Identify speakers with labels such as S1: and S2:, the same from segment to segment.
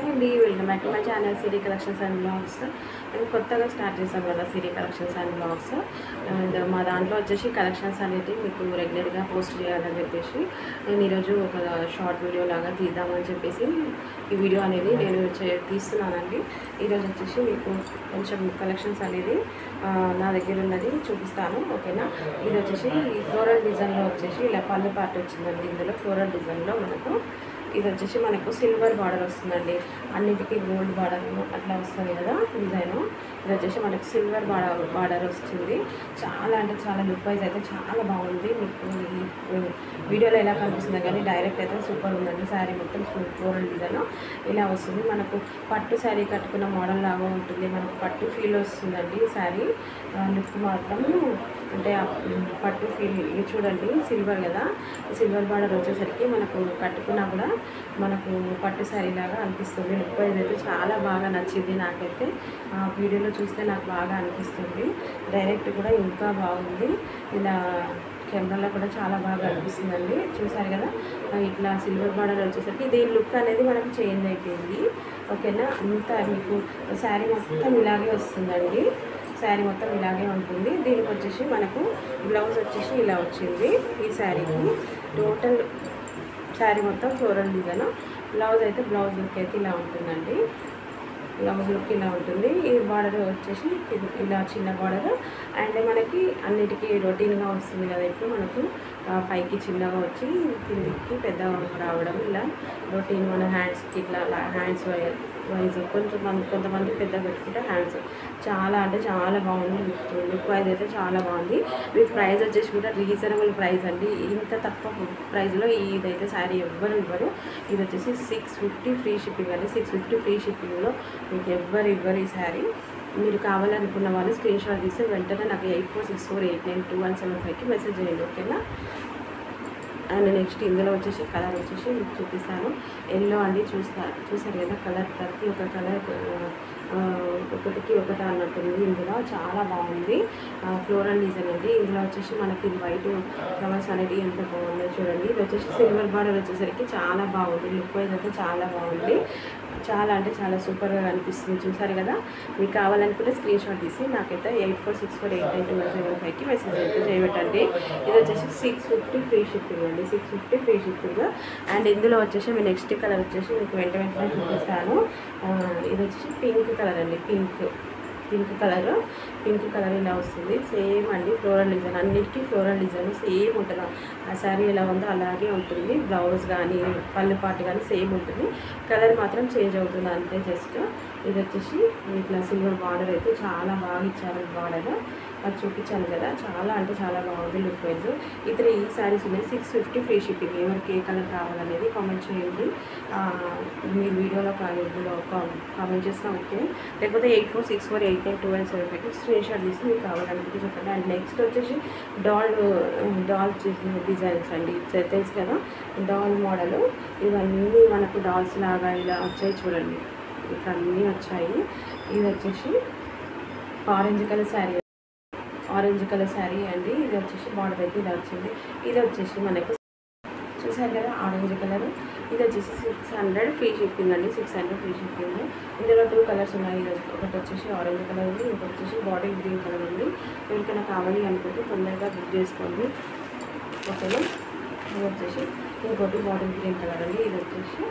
S1: Hi అండి, welcome back to my channel Siri collections and blogs. నేను కొత్తగా స్టార్ట్ చేశాను కదా Siri collections and blogs. And మా దాంట్లో వచ్చేసి కలెక్షన్స్ అనేది మీకు రెగ్యులర్గా పోస్ట్ చేయాలని చెప్పేసి నేను ఈరోజు ఒక షార్ట్ వీడియో లాగా తీద్దామని చెప్పేసి ఈ వీడియో అనేది నేను తీస్తున్నానండి. ఈరోజు వచ్చేసి మీకు కొంచెం కలెక్షన్స్ అనేది నా దగ్గర ఉన్నది చూపిస్తాను, ఓకేనా. ఇది వచ్చేసి ఫ్లోరల్ డిజైన్లో వచ్చేసి ఇలా పళ్ళు పార్ట్ వచ్చిందండి. ఇందులో ఫ్లోరల్ డిజైన్లో మనకు ఇది వచ్చేసి మనకు సిల్వర్ బార్డర్ వస్తుందండి. అన్నిటికీ గోల్డ్ బార్డర్ అట్లా వస్తుంది కదా డిజైన్. ఇది వచ్చేసి మనకు సిల్వర్ బార్డర్ వస్తుంది. చాలా అంటే చాలా లుక్ వైజ్ అయితే చాలా బాగుంది. మీకు ఈ వీడియోలో ఎలా కనిపిస్తుంది కానీ డైరెక్ట్ అయితే సూపర్ ఉందండి. శారీ మొత్తం ఫ్లోరల్ డిజైన్ ఇలా వస్తుంది. మనకు పట్టు శారీ కట్టుకున్న మోడల్ లాగా ఉంటుంది. మనకు పట్టు ఫీల్ వస్తుందండి శారీ లుక్ మాత్రం. అంటే పట్టు ఫీల్ చూడండి, సిల్వర్ కదా, సిల్వర్ బార్డర్ వచ్చేసరికి మనకు కట్టుకున్నా కూడా మనకు పట్టు శారీ లాగా అనిపిస్తుంది. లుక్ వైజ్ అయితే చాలా బాగా నచ్చింది నాకైతే. వీడియోలో చూస్తే నాకు బాగా అనిపిస్తుంది, డైరెక్ట్ కూడా ఇంకా బాగుంది. ఇలా కెమెరాలో కూడా చాలా బాగా అనిపిస్తుందండి. చూసారు కదా, ఇట్లా సిల్వర్ బార్డర్ వచ్చేసరికి దీని లుక్ అనేది మనకు చేంజ్ అయిపోయింది, ఓకేనా. అంతా మీకు శారీ మొత్తం ఇలాగే వస్తుందండి. శారీ మొత్తం ఇలాగే ఉంటుంది. దీనికి వచ్చేసి మనకు బ్లౌజ్ వచ్చేసి ఇలా వచ్చింది. ఈ శారీకి టోటల్ శారీ మొత్తం ఫ్లోరల్ డిజైన్. బ్లౌజ్ అయితే బ్లౌజ్ లుక్ అయితే ఇలా ఉంటుందండి. బ్లౌజ్ లుక్ ఇలా ఉంటుంది. ఈ బార్డర్ వచ్చేసి ఇలా చిన్న బార్డర్. అండ్ మనకి అన్నిటికీ రొటీన్గా వస్తుంది కదా, ఇప్పుడు మనకు పైకి చిన్నగా వచ్చి కిందికి పెద్దగా రావడం ఇలా రొటీన్. మన హ్యాండ్స్కి ఇట్లా హ్యాండ్స్ వైజ్ కొంతమంది పెద్ద పెట్టుకుంటే హ్యాండ్స్ చాలా అంటే చాలా బాగుంది. లుక్ వైజ్ అయితే చాలా బాగుంది. మీకు ప్రైస్ వచ్చేసి కూడా రీజనబుల్ ప్రైస్ అండి. ఇంత తక్కువ ప్రైస్లో ఇదైతే శారీ ఎవ్వరు ఇవ్వరు. ఇది వచ్చేసి 650 ఫ్రీ షిప్పింగ్ అండి. 650 ఫ్రీ షిప్పింగ్లో మీకు ఎవ్వరు ఇవ్వరు ఈ శారీ. మీరు కావాలనుకున్న వాళ్ళు స్క్రీన్ షాట్ తీసి వెంటనే నాకు 8464892175కి మెసేజ్ చేయండి, ఓకేనా. అండ్ నెక్స్ట్ ఇందులో వచ్చేసి కలర్ వచ్చేసి మీకు చూపిస్తాను. ఎల్లో అండి. చూసారు కదా కలర్, ప్రతి ఒక్క కలర్ ఒకటికి ఒకటి అన్నట్టుంది. ఇందులో చాలా బాగుంది. ఫ్లోరల్ డిజైన్ అండి. ఇందులో వచ్చేసి మనకి వైట్ ఫ్లవర్స్ అనేది ఎంత బాగుందో చూడండి. ఇది వచ్చేసి సిల్వర్ బార్డర్ వచ్చేసరికి చాలా బాగుంది. లుక్ వైజ్ అయితే చాలా బాగుంది. చాలా అంటే చాలా సూపర్గా కనిపిస్తుంది. చూసారు కదా, మీకు కావాలనుకుంటే స్క్రీన్ షాట్ తీసి నాకైతే 8464892175కి మెసేజ్ అయితే చేయబెట్టండి. ఇది వచ్చేసి 650 ఫ్రీ షిప్పింగ్ అండి. 650 ఫ్రీ షిప్పింగ్. అండ్ ఇందులో వచ్చేసి మీ నెక్స్ట్ కలర్ వచ్చేసి మీకు వెంటనే చూపిస్తాను. ఇది వచ్చేసి పింక్ కలర్ అండి. పింక్ కలర్ ఇలా వస్తుంది. సేమ్ అండి ఫ్లోరల్ డిజైన్, అన్నిటికీ ఫ్లోరల్ డిజైన్ సేమ్ ఉంటుంది. ఆ శారీ ఎలా ఉందో అలాగే ఉంటుంది. బ్లౌజ్ కానీ పళ్ళు పాటు కానీ సేమ్ ఉంటుంది. కలర్ మాత్రం చేంజ్ అవుతుంది అంతే జస్ట్. ఇది వచ్చేసి ఇట్లా సిల్వర్ బార్డర్ అయితే చాలా బాగా ఇచ్చారు. బార్డర్ అది చూపించాను కదా, చాలా అంటే చాలా బాగుంది లుక్ వైజ్. ఇతర ఈ శారీస్ ఉన్నాయి. 650 ఫ్రీ షిప్పింగ్. ఎవరికి ఏ కలర్ కావాలనేది కామెంట్ చేయండి. మీ వీడియోలో ఇందులో కామెంట్ చేసినా ఓకే. లేకపోతే 8464892175కి స్క్రీన్ షాట్ తీసి మీకు కావాలనుకుంటే చెప్పండి. అండ్ నెక్స్ట్ వచ్చేసి డాల్ డిజైన్స్ అండి. తెలుసు కదా, డాల్ మోడల్. ఇవన్నీ మనకు డాల్స్ లాగా ఇలా వచ్చాయి చూడండి, ఇక్కడ అన్నీ వచ్చాయి. ఇది వచ్చేసి ఆరెంజ్ కలర్ శారీ అండి. ఇది వచ్చేసి బార్డర్ అయితే ఇలా వచ్చింది. ఇది వచ్చేసి మనకు చూసారు కదా ఆరెంజ్ కలర్. ఇది వచ్చేసి 600 ఫ్రీ షిప్పింగ్ అండి. 600 ఫ్రీ షిప్పింగ్. ఇందులో 2 కలర్స్ ఉన్నాయి. ఒకటి వచ్చేసి ఆరెంజ్ కలర్ ఉంది, ఇంకొకటి వచ్చేసి బాటిల్ గ్రీన్ కలర్ ఉంది. ఎవరికైనా కావాలి అనుకుంటే తొందరగా బుక్ చేసుకోండి, ఓకేనా. ఇది వచ్చేసి ఇంకోటి బాటిల్ గ్రీన్ కలర్ అండి. ఇది వచ్చేసి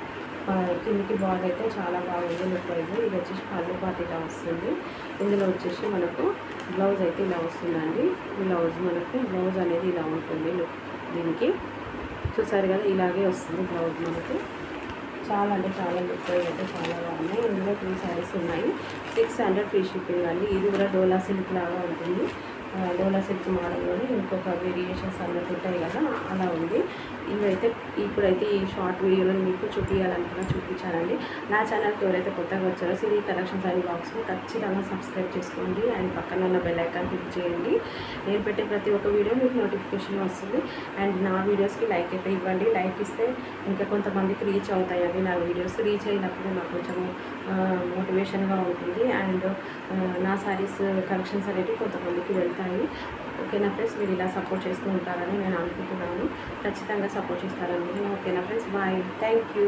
S1: కిందికి బార్డర్ అయితే చాలా బాగుంది లుక్ వైజ్. ఇది వచ్చేసి పళ్ళు పాటు ఇలా వస్తుంది. ఇందులో వచ్చేసి మనకు బ్లౌజ్ అయితే ఇలా వస్తుందండి. బ్లౌజ్ అనేది ఇలా ఉంటుంది లుక్. దీనికి చూసారు కదా, ఇలాగే వస్తుంది బ్లౌజ్ మనకు. చాలా అంటే చాలా లుక్ వైజ్ అయితే చాలా బాగున్నాయి. ఇందులో 2 శారీస్ ఉన్నాయి. 600 ఫ్రీ షిప్పింగ్ అండి. ఇది కూడా డోలా సిల్క్ లాగా ఉంటుంది. డోలా సిల్క్ మోడల్లోనే ఇంకొక వేరియేషన్స్ అన్నట్టు ఉంటాయి కదా, అలా ఉంది. ఇప్పుడైతే ఈ షార్ట్ వీడియోలో మీకు చూపించానండి. నా ఛానల్కి ఎవరైతే కొత్తగా వచ్చారో సిరీ కలెక్షన్స్ అండ్ బ్లాగ్స్ని ఖచ్చితంగా సబ్స్క్రైబ్ చేసుకోండి. అండ్ పక్కన ఉన్న బెల్ ఐకాన్ క్లిక్ చేయండి. నేను పెట్టే ప్రతి ఒక్క వీడియో మీకు నోటిఫికేషన్ వస్తుంది. అండ్ నా వీడియోస్కి లైక్ అయితే ఇవ్వండి. లైక్ ఇస్తే ఇంకా కొంతమందికి రీచ్ అవుతాయండి. నా వీడియోస్ రీచ్ అయినప్పుడు నాకు కొంచెం మోటివేషన్గా ఉంటుంది. అండ్ నా శారీస్ కలెక్షన్స్ అనేవి కొంతమందికి వెళ్తాయి, ఓకేనా ఫ్రెండ్స్. మీరు ఇలా సపోర్ట్ చేస్తూ ఉంటారని నేను అనుకుంటున్నాను. ఖచ్చితంగా సపోర్ట్ చేస్తారని. ఓకేనా ఫ్రెండ్స్, బాయ్, థ్యాంక్ యూ.